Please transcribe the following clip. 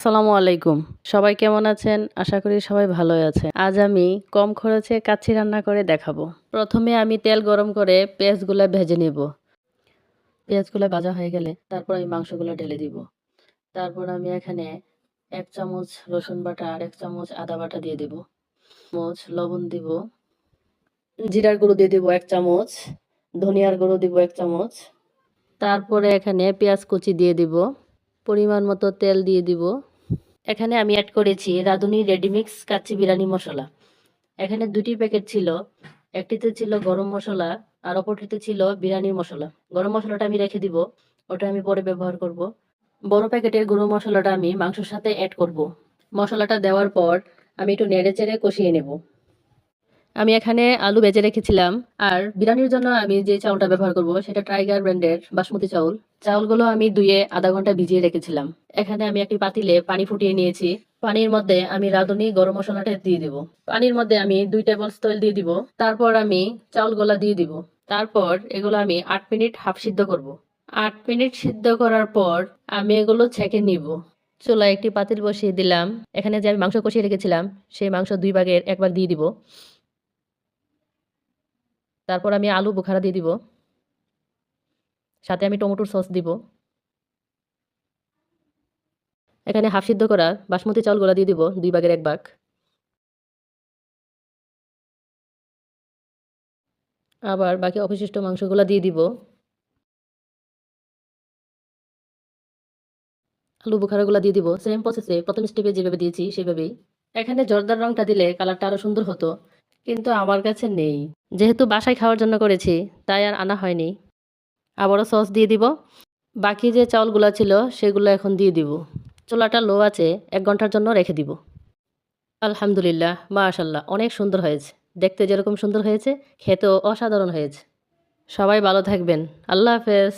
আসসালামু আলাইকুম। সবাই কেমন আছেন? আশা করি সবাই ভালোই আছেন। আজ আমি কম খরচে কাচ্চি রান্না করে দেখাবো। প্রথমে আমি তেল গরম করে পেঁয়াজগুলা ভেজে নিব। পেঁয়াজগুলা ভাজা হয়ে গেলে তারপর আমি মাংসগুলো ঢেলে দিব। তারপর আমি এখানে ১ চামচ রসুন বাটা আর ১ চামচ আদা বাটা দিয়ে দিব। লবণ দিব। জিরার গুঁড়ো দিয়ে দিব ১ চামচ, ধনিয়ার গুঁড়ো দিব ১ চামচ। তারপরে এখানে পেঁয়াজ কুচি দিয়ে দিব। পরিমাণ মতো তেল দিয়ে দিব। এখানে আমি অ্যাড করেছি রাঁধুনি রেডিমিক্স কাচ্চি বিরিয়ানি মশলা। এখানে ২টি প্যাকেট ছিল। একটিতে ছিল গরম মশলা আর অপরটিতে ছিল বিরিয়ানির মশলা। গরম মশলাটা আমি রেখে দিব, ওটা আমি পরে ব্যবহার করব। বড় প্যাকেটের গুঁড়ো মশলাটা আমি মাংসের সাথে অ্যাড করব। মশলাটা দেওয়ার পর আমি একটু নেড়েচেড়ে কষিয়ে নেব। আমি এখানে আলু ভেজে রেখেছিলাম। আর বিরিয়ানির জন্য আমি যে চাউলটা ব্যবহার করব সেটা টাইগার ব্র্যান্ডের বাসমতি চাউল। চাউলগুলো আমি ধুয়ে আধা ঘন্টা ভিজিয়ে রেখেছিলাম। এখানে আমি একটি পাতিলে পানি ফুটিয়ে নিয়েছি। পানির মধ্যে আমি রাঁধুনি গরম মশলাটা দিয়ে দিব। পানির মধ্যে আমি 2 টেবিল স্পুন দিয়ে দিব। তারপর আমি চাউলগুলা দিয়ে দিব। তারপর এগুলো আমি 8 মিনিট হাফ সিদ্ধ করব। 8 মিনিট সিদ্ধ করার পর আমি এগুলো ছেঁকে নিব। চুলায় একটি পাতিল বসিয়ে দিলাম। এখানে যে আমি মাংস কষিয়ে রেখেছিলাম সেই মাংস 2 ভাগের 1 ভাগ দিয়ে দিব। তারপর আমি আলু বোখারা দিয়ে দিব। সাথে আমি টমেটোর সস দিব। এখানে হাফ সিদ্ধ করা বাসমতি চাউলগুলা দিয়ে দিব 2 ভাগের 1 ভাগ। আবার বাকি অবশিষ্ট মাংসগুলা দিয়ে দিব। আলু বোখারাগুলা দিয়ে দিব। সেম প্রসেসে প্রথম স্টেপে যেভাবে দিয়েছি সেভাবেই। এখানে জর্দার রংটা দিলে কালারটা আরো সুন্দর হতো, কিন্তু আমার কাছে নেই। যেহেতু বাসায় খাওয়ার জন্য করেছি তাই আর আনা হয়নি। আবারও সস দিয়ে দিব। বাকি যে চাউলগুলা ছিল সেগুলো এখন দিয়ে দিব। চুলাটা লো আছে 1 ঘন্টার জন্য রেখে দিব। আলহামদুলিল্লাহ, মাশাআল্লাহ, অনেক সুন্দর হয়েছে। দেখতে যেরকম সুন্দর হয়েছে, খেতেও অসাধারণ হয়েছে। সবাই ভালো থাকবেন। আল্লাহ হাফেজ।